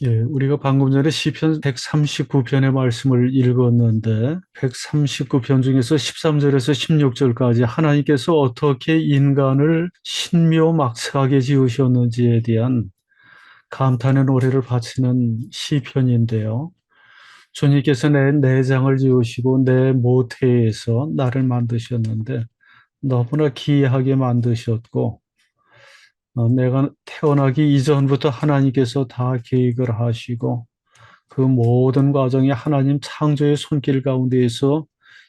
예, 우리가 방금 전에 시편 139편의 말씀을 읽었는데 139편 중에서 13절에서 16절까지 하나님께서 어떻게 인간을 신묘막측하게 지으셨는지에 대한 감탄의 노래를 바치는 시편인데요. 주님께서 내 내장을 지으시고 내 모태에서 나를 만드셨는데 너무나 기이하게 만드셨고 내가 태어나기 이전부터 하나님께서 다 계획을 하시고 그 모든 과정이 하나님 창조의 손길 가운데에서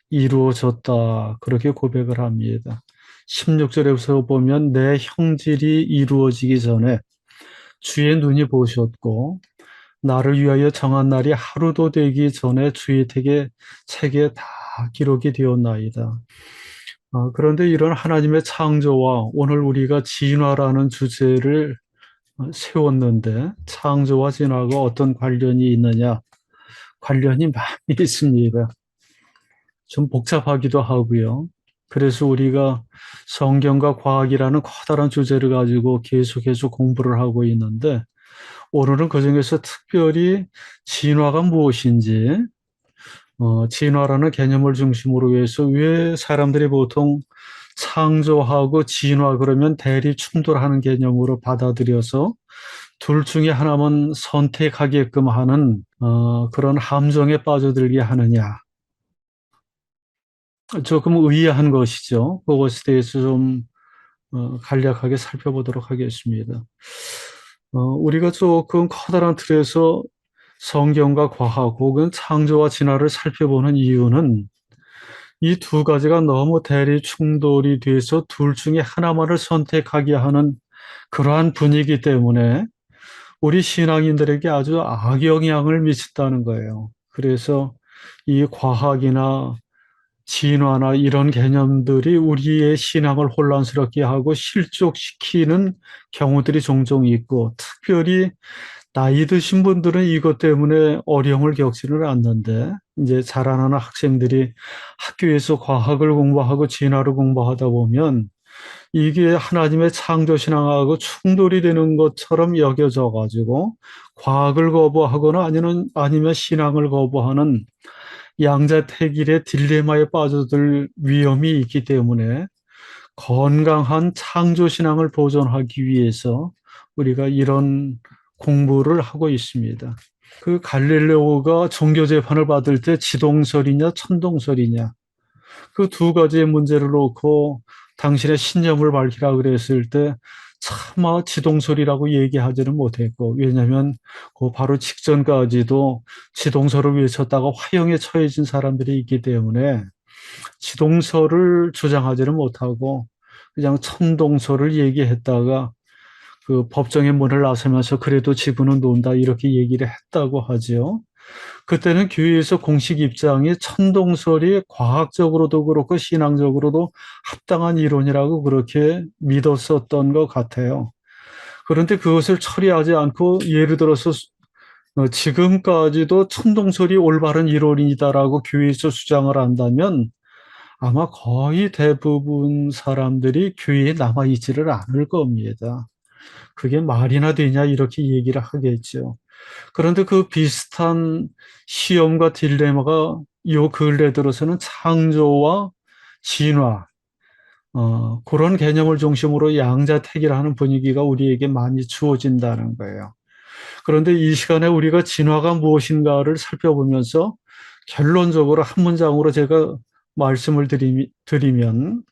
이루어졌다. 그렇게 고백을 합니다. 16절에서 보면 내 형질이 이루어지기 전에 주의 눈이 보셨고 나를 위하여 정한 날이 하루도 되기 전에 주의 책에 다 기록이 되었나이다. 그런데 이런 하나님의 창조와 오늘 우리가 진화라는 주제를 세웠는데 창조와 진화가 어떤 관련이 있느냐? 관련이 많이 있습니다. 좀 복잡하기도 하고요. 그래서 우리가 성경과 과학이라는 커다란 주제를 가지고 계속해서 공부를 하고 있는데 오늘은 그중에서 특별히 진화가 무엇인지 진화라는 개념을 중심으로 해서 왜 사람들이 보통 창조하고 진화 그러면 대립 충돌하는 개념으로 받아들여서 둘 중에 하나만 선택하게끔 하는 그런 함정에 빠져들게 하느냐. 조금 의아한 것이죠. 그것에 대해서 좀 간략하게 살펴보도록 하겠습니다. 우리가 조금 커다란 틀에서 성경과 과학 혹은 창조와 진화를 살펴보는 이유는 이 두 가지가 너무 대립 충돌이 돼서 둘 중에 하나만을 선택하게 하는 그러한 분위기 때문에 우리 신앙인들에게 아주 악영향을 미친다는 거예요. 그래서 이 과학이나 진화나 이런 개념들이 우리의 신앙을 혼란스럽게 하고 실족시키는 경우들이 종종 있고, 특별히 나이 드신 분들은 이것 때문에 어려움을 겪지는 않는데, 이제 자라나는 학생들이 학교에서 과학을 공부하고 진화를 공부하다 보면 이게 하나님의 창조 신앙하고 충돌이 되는 것처럼 여겨져 가지고 과학을 거부하거나 아니면 신앙을 거부하는 양자택일의 딜레마에 빠져들 위험이 있기 때문에 건강한 창조 신앙을 보존하기 위해서 우리가 이런 공부를 하고 있습니다. 그 갈릴레오가 종교 재판을 받을 때 지동설이냐 천동설이냐 그 두 가지의 문제를 놓고 당신의 신념을 밝히라 그랬을 때 차마 지동설이라고 얘기하지는 못했고, 왜냐하면 그 바로 직전까지도 지동설을 외쳤다가 화형에 처해진 사람들이 있기 때문에 지동설을 주장하지는 못하고 그냥 천동설을 얘기했다가 그 법정의 문을 나서면서 그래도 지구는 논다 이렇게 얘기를 했다고 하죠. 그때는 교회에서 공식 입장이 천동설이 과학적으로도 그렇고 신앙적으로도 합당한 이론이라고 그렇게 믿었었던 것 같아요. 그런데 그것을 처리하지 않고 예를 들어서 지금까지도 천동설이 올바른 이론이다라고 교회에서 주장을 한다면 아마 거의 대부분 사람들이 교회에 남아있지를 않을 겁니다. 그게 말이나 되냐 이렇게 얘기를 하겠죠. 그런데 그 비슷한 시험과 딜레마가 요 근래 들어서는 창조와 진화, 그런 개념을 중심으로 양자택일하는 분위기가 우리에게 많이 주어진다는 거예요. 그런데 이 시간에 우리가 진화가 무엇인가를 살펴보면서 결론적으로 한 문장으로 제가 말씀을 드리면,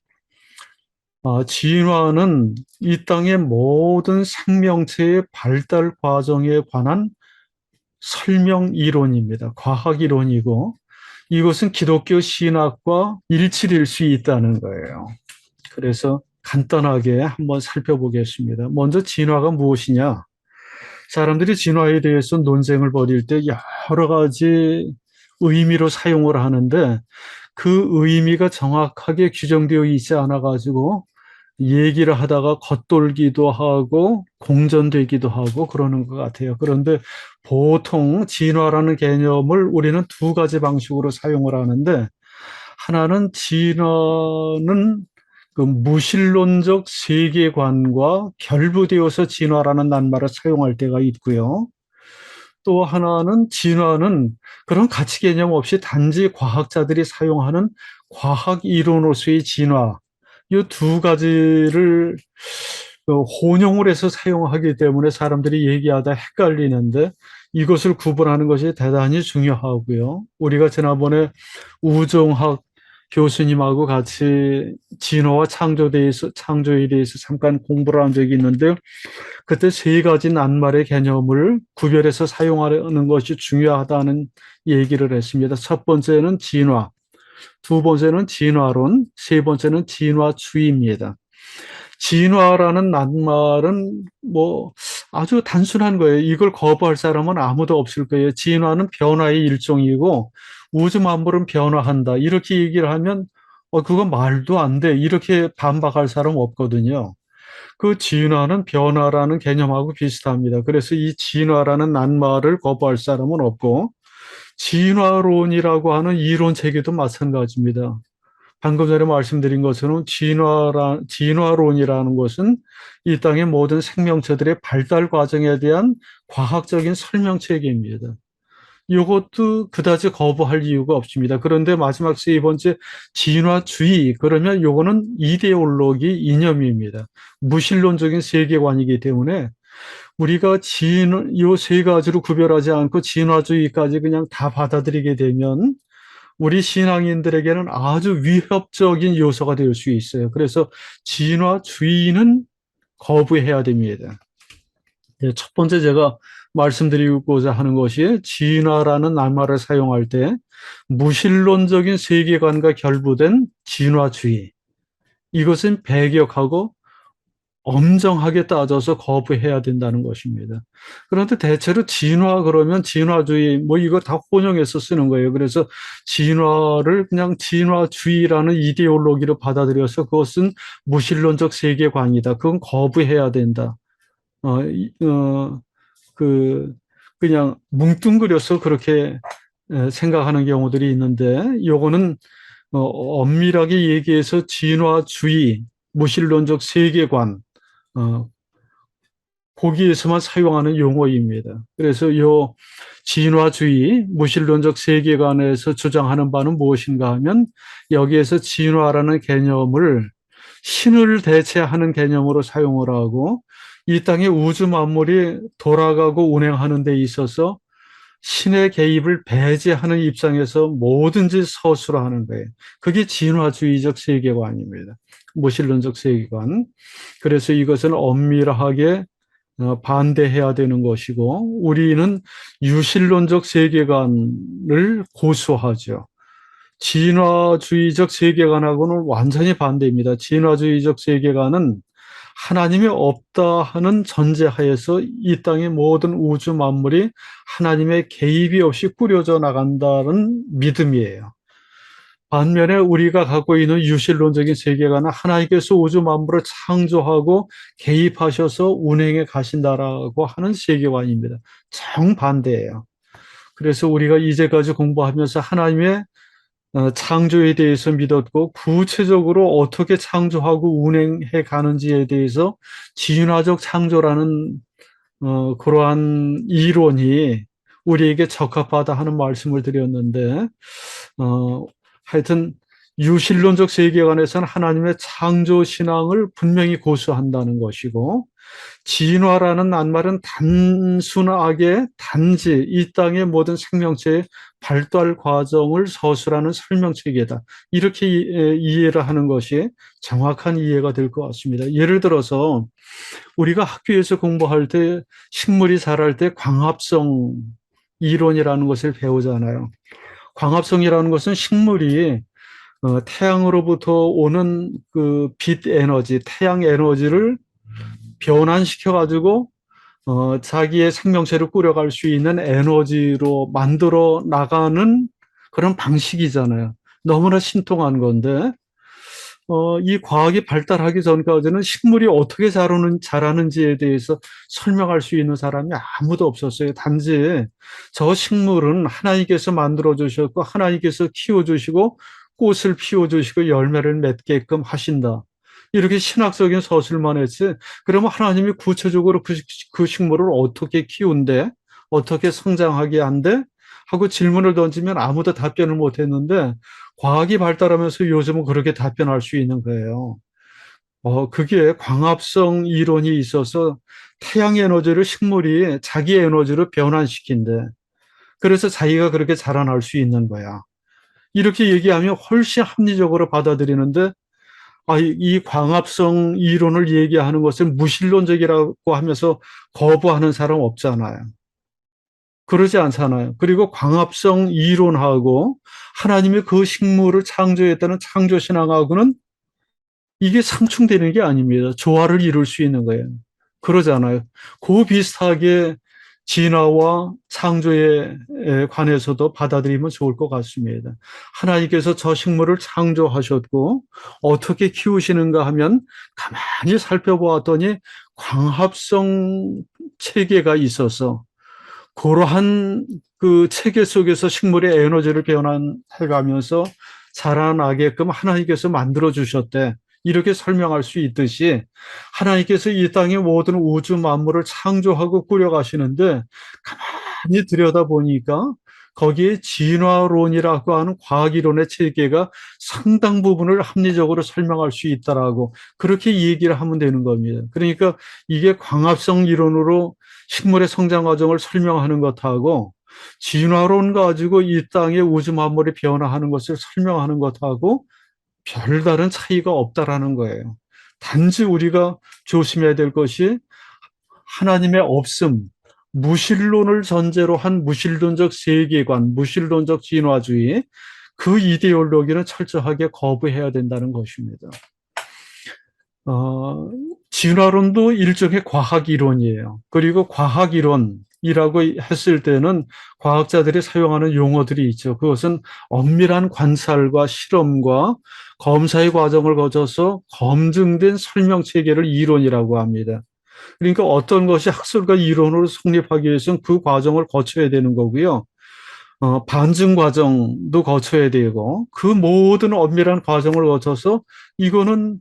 진화는 이 땅의 모든 생명체의 발달 과정에 관한 설명 이론입니다. 과학 이론이고 이것은 기독교 신학과 일치될 수 있다는 거예요. 그래서 간단하게 한번 살펴보겠습니다. 먼저 진화가 무엇이냐? 사람들이 진화에 대해서 논쟁을 벌일 때 여러 가지 의미로 사용을 하는데 그 의미가 정확하게 규정되어 있지 않아 가지고 얘기를 하다가 겉돌기도 하고 공전되기도 하고 그러는 것 같아요. 그런데 보통 진화라는 개념을 우리는 두 가지 방식으로 사용을 하는데, 하나는 진화는 그 무신론적 세계관과 결부되어서 진화라는 낱말을 사용할 때가 있고요. 또 하나는 진화는 그런 가치 개념 없이 단지 과학자들이 사용하는 과학 이론으로서의 진화, 이 두 가지를 혼용을 해서 사용하기 때문에 사람들이 얘기하다 헷갈리는데 이것을 구분하는 것이 대단히 중요하고요. 우리가 지난번에 우종학 교수님하고 같이 진화와 창조에 대해서 잠깐 공부를 한 적이 있는데 그때 세 가지 낱말의 개념을 구별해서 사용하는 것이 중요하다는 얘기를 했습니다. 첫 번째는 진화, 두 번째는 진화론, 세 번째는 진화주의입니다. 진화라는 낱말은 뭐 아주 단순한 거예요. 이걸 거부할 사람은 아무도 없을 거예요. 진화는 변화의 일종이고 우주 만물은 변화한다. 이렇게 얘기를 하면 그건 말도 안 돼. 이렇게 반박할 사람 없거든요. 그 진화는 변화라는 개념하고 비슷합니다. 그래서 이 진화라는 낱말을 거부할 사람은 없고 진화론이라고 하는 이론 체계도 마찬가지입니다. 방금 전에 말씀드린 것처럼 진화론이라는 것은 이 땅의 모든 생명체들의 발달 과정에 대한 과학적인 설명 체계입니다. 이것도 그다지 거부할 이유가 없습니다. 그런데 마지막 세 번째 진화주의 그러면 이거는 이데올로기 이념입니다. 무신론적인 세계관이기 때문에 우리가 이세 가지로 구별하지 않고 진화주의까지 그냥 다 받아들이게 되면 우리 신앙인들에게는 아주 위협적인 요소가 될 수 있어요. 그래서 진화주의는 거부해야 됩니다. 첫 번째 제가 말씀드리고자 하는 것이 진화라는 낱말을 사용할 때 무신론적인 세계관과 결부된 진화주의. 이것은 배격하고 엄정하게 따져서 거부해야 된다는 것입니다. 그런데 대체로 진화 그러면 진화주의 뭐 이거 다 혼용해서 쓰는 거예요. 그래서 진화를 그냥 진화주의라는 이데올로기로 받아들여서 그것은 무신론적 세계관이다. 그건 거부해야 된다. 어, 그 그냥 뭉뚱그려서 그렇게 생각하는 경우들이 있는데 요거는 엄밀하게 얘기해서 진화주의, 무신론적 세계관 어, 거기에서만 사용하는 용어입니다. 그래서 요 진화주의, 무신론적 세계관에서 주장하는 바는 무엇인가 하면 여기에서 진화라는 개념을 신을 대체하는 개념으로 사용을 하고 이 땅의 우주 만물이 돌아가고 운행하는 데 있어서 신의 개입을 배제하는 입장에서 뭐든지 서술하는 거예요. 그게 진화주의적 세계관입니다. 무신론적 세계관. 그래서 이것은 엄밀하게 반대해야 되는 것이고 우리는 유신론적 세계관을 고수하죠. 진화주의적 세계관하고는 완전히 반대입니다. 진화주의적 세계관은 하나님이 없다 하는 전제하에서 이 땅의 모든 우주 만물이 하나님의 개입이 없이 꾸려져 나간다는 믿음이에요. 반면에 우리가 갖고 있는 유실론적인 세계관은 하나님께서 우주 만물을 창조하고 개입하셔서 운행해 가신다라고 하는 세계관입니다. 정반대예요. 그래서 우리가 이제까지 공부하면서 하나님의 창조에 대해서 믿었고 구체적으로 어떻게 창조하고 운행해 가는지에 대해서 진화적 창조라는 그러한 이론이 우리에게 적합하다 하는 말씀을 드렸는데 하여튼 유신론적 세계관에서는 하나님의 창조 신앙을 분명히 고수한다는 것이고 진화라는 낱말은 단순하게 단지 이 땅의 모든 생명체의 발달 과정을 서술하는 설명체계다. 이렇게 이해를 하는 것이 정확한 이해가 될 것 같습니다. 예를 들어서 우리가 학교에서 공부할 때 식물이 자랄 때 광합성 이론이라는 것을 배우잖아요. 광합성이라는 것은 식물이 태양으로부터 오는 그 빛 에너지, 태양 에너지를 변환시켜 가지고 자기의 생명체를 꾸려갈 수 있는 에너지로 만들어 나가는 그런 방식이잖아요. 너무나 신통한 건데 이 과학이 발달하기 전까지는 식물이 어떻게 자라는지에 대해서 설명할 수 있는 사람이 아무도 없었어요. 단지 저 식물은 하나님께서 만들어 주셨고 하나님께서 키워 주시고 꽃을 피워 주시고 열매를 맺게끔 하신다. 이렇게 신학적인 서술만 했지. 그러면 하나님이 구체적으로 그 식물을 어떻게 키운대? 어떻게 성장하게 한대? 하고 질문을 던지면 아무도 답변을 못 했는데 과학이 발달하면서 요즘은 그렇게 답변할 수 있는 거예요. 그게 광합성 이론이 있어서 태양 에너지를 식물이 자기 에너지로 변환시킨대. 그래서 자기가 그렇게 자라날 수 있는 거야. 이렇게 얘기하면 훨씬 합리적으로 받아들이는데 이 광합성 이론을 얘기하는 것을 무신론적이라고 하면서 거부하는 사람 없잖아요. 그러지 않잖아요. 그리고 광합성 이론하고 하나님이 그 식물을 창조했다는 창조신앙하고는 이게 상충되는 게 아닙니다. 조화를 이룰 수 있는 거예요. 그러잖아요. 그 비슷하게 진화와 창조에 관해서도 받아들이면 좋을 것 같습니다. 하나님께서 저 식물을 창조하셨고 어떻게 키우시는가 하면 가만히 살펴보았더니 광합성 체계가 있어서 그러한 그 체계 속에서 식물의 에너지를 변환해가면서 자라나게끔 하나님께서 만들어 주셨대. 이렇게 설명할 수 있듯이 하나님께서 이 땅의 모든 우주 만물을 창조하고 꾸려가시는데 가만히 들여다보니까 거기에 진화론이라고 하는 과학이론의 체계가 상당 부분을 합리적으로 설명할 수 있다라고 그렇게 얘기를 하면 되는 겁니다. 그러니까 이게 광합성 이론으로 식물의 성장 과정을 설명하는 것하고 진화론 가지고 이 땅의 우주 만물이 변화하는 것을 설명하는 것하고 별다른 차이가 없다라는 거예요. 단지 우리가 조심해야 될 것이 하나님의 없음, 무신론을 전제로 한 무신론적 세계관, 무신론적 진화주의, 그 이데올로기는 철저하게 거부해야 된다는 것입니다. 어, 진화론도 일종의 과학 이론이에요. 그리고 과학 이론이라고 했을 때는 과학자들이 사용하는 용어들이 있죠. 그것은 엄밀한 관찰과 실험과 검사의 과정을 거쳐서 검증된 설명 체계를 이론이라고 합니다. 그러니까 어떤 것이 학술과 이론으로 성립하기 위해서는 그 과정을 거쳐야 되는 거고요. 반증 과정도 거쳐야 되고 그 모든 엄밀한 과정을 거쳐서 이거는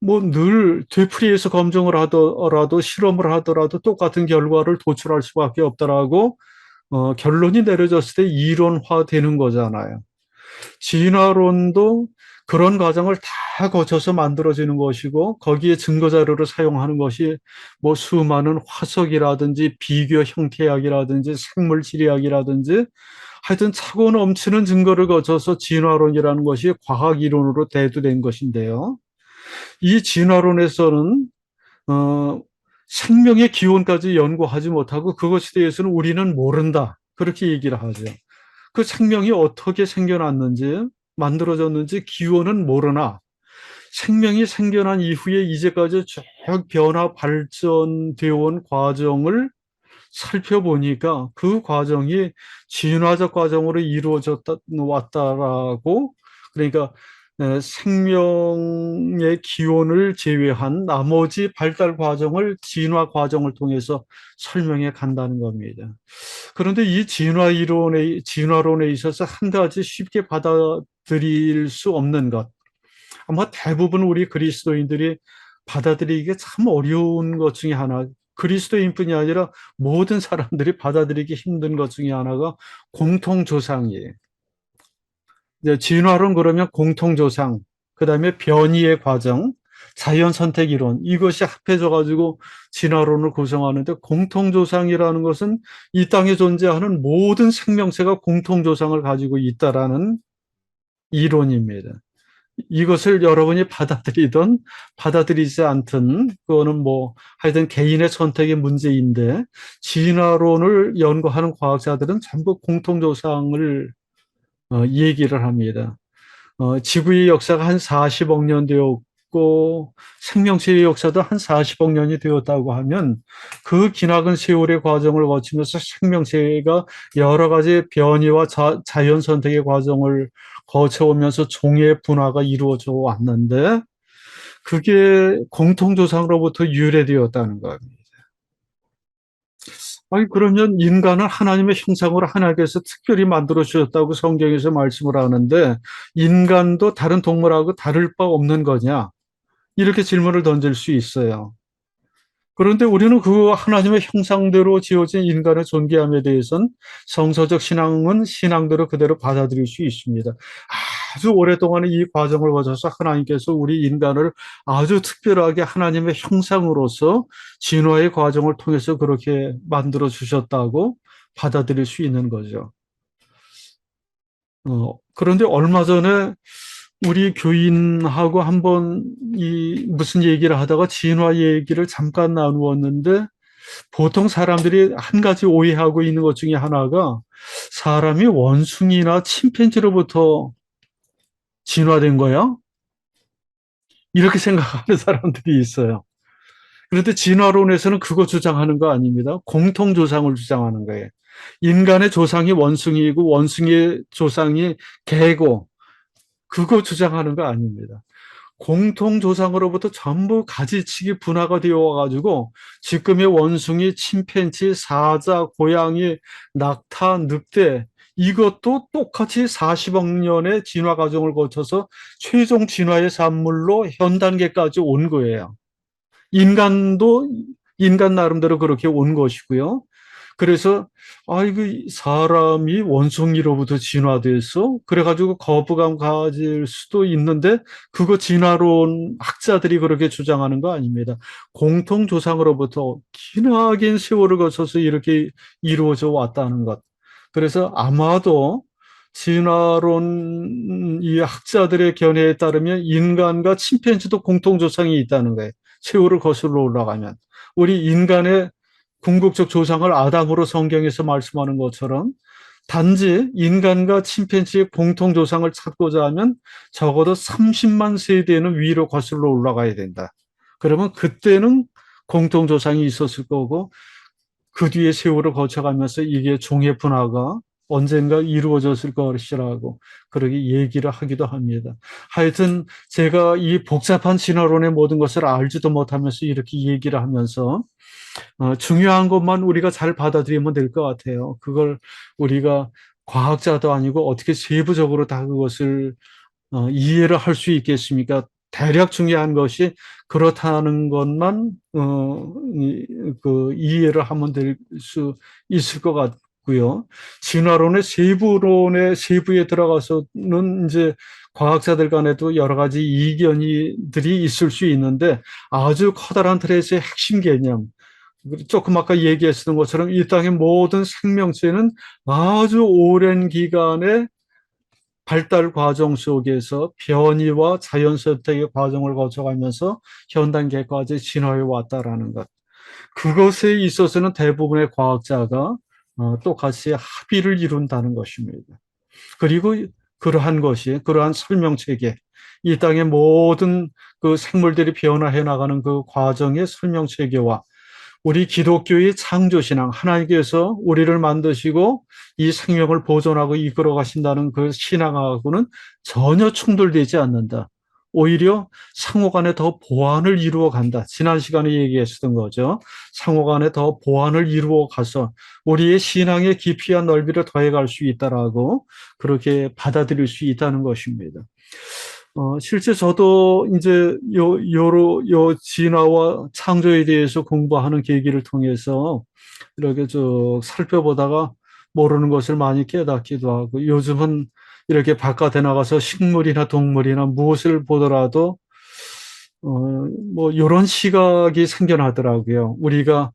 뭐 늘 되풀이해서 검증을 하더라도 실험을 하더라도 똑같은 결과를 도출할 수밖에 없다라고 결론이 내려졌을 때 이론화되는 거잖아요. 진화론도 그런 과정을 다 거쳐서 만들어지는 것이고 거기에 증거 자료를 사용하는 것이 뭐 수많은 화석이라든지 비교 형태학이라든지 생물 지리학이라든지 하여튼 차고 넘치는 증거를 거쳐서 진화론이라는 것이 과학 이론으로 대두된 것인데요. 이 진화론에서는 어, 생명의 기원까지 연구하지 못하고 그것에 대해서는 우리는 모른다. 그렇게 얘기를 하죠. 그 생명이 어떻게 생겨났는지 만들어졌는지 기원은 모르나 생명이 생겨난 이후에 이제까지 쭉 변화 발전되어 온 과정을 살펴보니까 그 과정이 진화적 과정으로 이루어졌다 왔다라고 그러니까 생명의 기원을 제외한 나머지 발달 과정을 진화 과정을 통해서 설명해 간다는 겁니다. 그런데 이 진화론에 있어서 한 가지 쉽게 받아들일 수 없는 것, 아마 대부분 우리 그리스도인들이 받아들이기가 참 어려운 것 중에 하나, 그리스도인뿐이 아니라 모든 사람들이 받아들이기 힘든 것 중에 하나가 공통조상이에요. 이제 진화론 그러면 공통조상, 그 다음에 변이의 과정, 자연선택 이론, 이것이 합해져 가지고 진화론을 구성하는데 공통조상이라는 것은 이 땅에 존재하는 모든 생명체가 공통조상을 가지고 있다라는 이론입니다. 이것을 여러분이 받아들이든 받아들이지 않든 그거는 뭐 하여튼 개인의 선택의 문제인데 진화론을 연구하는 과학자들은 전부 공통조상을 얘기를 합니다. 지구의 역사가 한 40억 년 되었고 생명체의 역사도 한 40억 년이 되었다고 하면 그 기나긴 세월의 과정을 거치면서 생명체가 여러 가지 변이와 자연 선택의 과정을 거쳐오면서 종의 분화가 이루어져 왔는데 그게 공통조상으로부터 유래되었다는 겁니다. 아니, 그러면 인간은 하나님의 형상으로 하나님께서 특별히 만들어 주셨다고 성경에서 말씀을 하는데 인간도 다른 동물하고 다를 바 없는 거냐? 이렇게 질문을 던질 수 있어요. 그런데 우리는 그 하나님의 형상대로 지어진 인간의 존귀함에 대해서는 성서적 신앙은 신앙대로 그대로 받아들일 수 있습니다. 아주 오랫동안 이 과정을 거쳐서 하나님께서 우리 인간을 아주 특별하게 하나님의 형상으로서 진화의 과정을 통해서 그렇게 만들어 주셨다고 받아들일 수 있는 거죠. 그런데 얼마 전에 우리 교인하고 한번 이 무슨 얘기를 하다가 진화 얘기를 잠깐 나누었는데, 보통 사람들이 한 가지 오해하고 있는 것 중에 하나가 사람이 원숭이나 침팬지로부터 진화된 거야? 이렇게 생각하는 사람들이 있어요. 그런데 진화론에서는 그거 주장하는 거 아닙니다. 공통 조상을 주장하는 거예요. 인간의 조상이 원숭이고 원숭이의 조상이 개고, 그거 주장하는 거 아닙니다. 공통 조상으로부터 전부 가지치기 분화가 되어 와가지고 지금의 원숭이, 침팬지, 사자, 고양이, 낙타, 늑대, 이것도 똑같이 40억 년의 진화 과정을 거쳐서 최종 진화의 산물로 현 단계까지 온 거예요. 인간도 인간 나름대로 그렇게 온 것이고요. 그래서 이거 사람이 원숭이로부터 진화돼서 그래가지고 거부감 가질 수도 있는데, 그거 진화론 학자들이 그렇게 주장하는 거 아닙니다. 공통 조상으로부터 기나긴 세월을 거쳐서 이렇게 이루어져 왔다는 것. 그래서 아마도 진화론 이 학자들의 견해에 따르면 인간과 침팬지도 공통 조상이 있다는 거예요. 세월을 거슬러 올라가면 우리 인간의 궁극적 조상을 아담으로 성경에서 말씀하는 것처럼, 단지 인간과 침팬지의 공통 조상을 찾고자 하면 적어도 30만 세대는 위로 거슬러 올라가야 된다. 그러면 그때는 공통 조상이 있었을 거고, 그 뒤에 세월을 거쳐가면서 이게 종의 분화가 언젠가 이루어졌을 것이라고 그렇게 얘기를 하기도 합니다. 하여튼 제가 이 복잡한 진화론의 모든 것을 알지도 못하면서 이렇게 얘기를 하면서 중요한 것만 우리가 잘 받아들이면 될 것 같아요. 그걸 우리가 과학자도 아니고 어떻게 세부적으로 다 그것을 이해를 할 수 있겠습니까? 대략 중요한 것이 그렇다는 것만 그 이해를 하면 될 수 있을 것 같고요. 진화론의 세부론의 세부에 들어가서는 이제 과학자들 간에도 여러 가지 이견들이 있을 수 있는데, 아주 커다란 틀에서의 핵심 개념, 조금 아까 얘기했던 것처럼 이 땅의 모든 생명체는 아주 오랜 기간의 발달 과정 속에서 변이와 자연 선택의 과정을 거쳐가면서 현 단계까지 진화해 왔다라는 것. 그것에 있어서는 대부분의 과학자가 똑같이 합의를 이룬다는 것입니다. 그리고 그러한 설명 체계, 이 땅의 모든 그 생물들이 변화해 나가는 그 과정의 설명 체계와 우리 기독교의 창조신앙, 하나님께서 우리를 만드시고 이 생명을 보존하고 이끌어 가신다는 그 신앙하고는 전혀 충돌되지 않는다. 오히려 상호 간에 더 보완을 이루어 간다. 지난 시간에 얘기했었던 거죠. 상호 간에 더 보완을 이루어 가서 우리의 신앙의 깊이와 넓이를 더해갈 수 있다라고 그렇게 받아들일 수 있다는 것입니다. 실제 저도 이제 요 진화와 창조에 대해서 공부하는 계기를 통해서 이렇게 쭉 살펴보다가 모르는 것을 많이 깨닫기도 하고, 요즘은 이렇게 바깥에 나가서 식물이나 동물이나 무엇을 보더라도 뭐 이런 시각이 생겨나더라고요. 우리가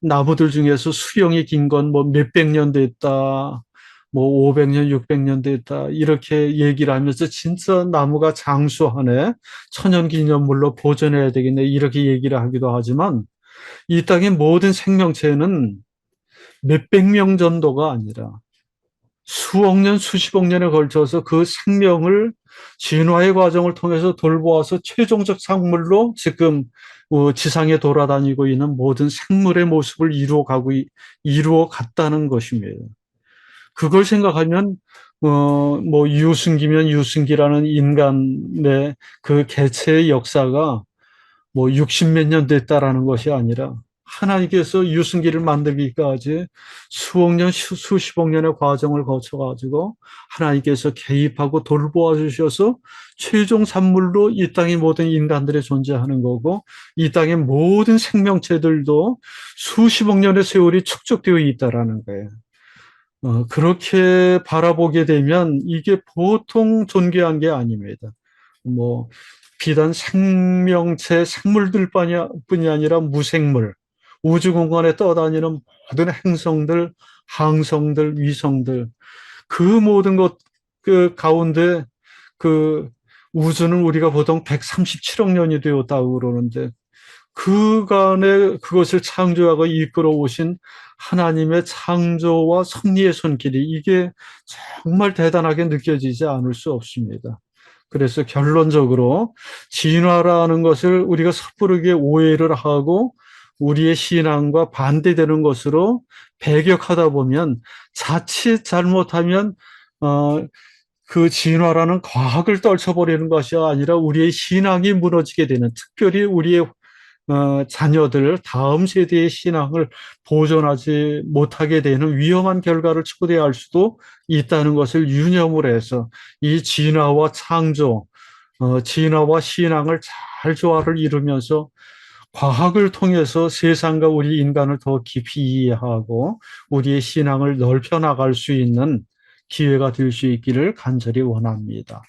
나무들 중에서 수령이 긴 건 뭐 몇백 년 됐다, 뭐 500년, 600년 됐다, 이렇게 얘기를 하면서 진짜 나무가 장수하네, 천연기념물로 보존해야 되겠네, 이렇게 얘기를 하기도 하지만, 이 땅의 모든 생명체는 몇백 명 정도가 아니라 수억 년, 수십억 년에 걸쳐서 그 생명을 진화의 과정을 통해서 돌보아서 최종적 상물로 지금 지상에 돌아다니고 있는 모든 생물의 모습을 이루어 갔다는 것입니다. 그걸 생각하면 뭐 유승기면 유승기라는 인간의 그 개체의 역사가 뭐 60몇 년 됐다라는 것이 아니라 하나님께서 유승기를 만들기까지 수억 년, 수십억 년의 과정을 거쳐가지고 하나님께서 개입하고 돌보아 주셔서 최종 산물로 이 땅의 모든 인간들이 존재하는 거고, 이 땅의 모든 생명체들도 수십억 년의 세월이 축적되어 있다라는 거예요. 그렇게 바라보게 되면 이게 보통 존귀한 게 아닙니다. 뭐, 비단 생명체, 생물들뿐이 아니라 무생물, 우주 공간에 떠다니는 모든 행성들, 항성들, 위성들, 그 모든 것, 그 가운데 그 우주는 우리가 보통 137억 년이 되었다고 그러는데, 그간에 그것을 창조하고 이끌어 오신 하나님의 창조와 섭리의 손길이 이게 정말 대단하게 느껴지지 않을 수 없습니다. 그래서 결론적으로 진화라는 것을 우리가 섣부르게 오해를 하고 우리의 신앙과 반대되는 것으로 배격하다 보면 자칫 잘못하면 어, 그 진화라는 과학을 떨쳐버리는 것이 아니라 우리의 신앙이 무너지게 되는, 특별히 우리의 자녀들, 다음 세대의 신앙을 보존하지 못하게 되는 위험한 결과를 초래할 수도 있다는 것을 유념을 해서 이 진화와 창조, 진화와 신앙을 잘 조화를 이루면서 과학을 통해서 세상과 우리 인간을 더 깊이 이해하고 우리의 신앙을 넓혀 나갈 수 있는 기회가 될 수 있기를 간절히 원합니다.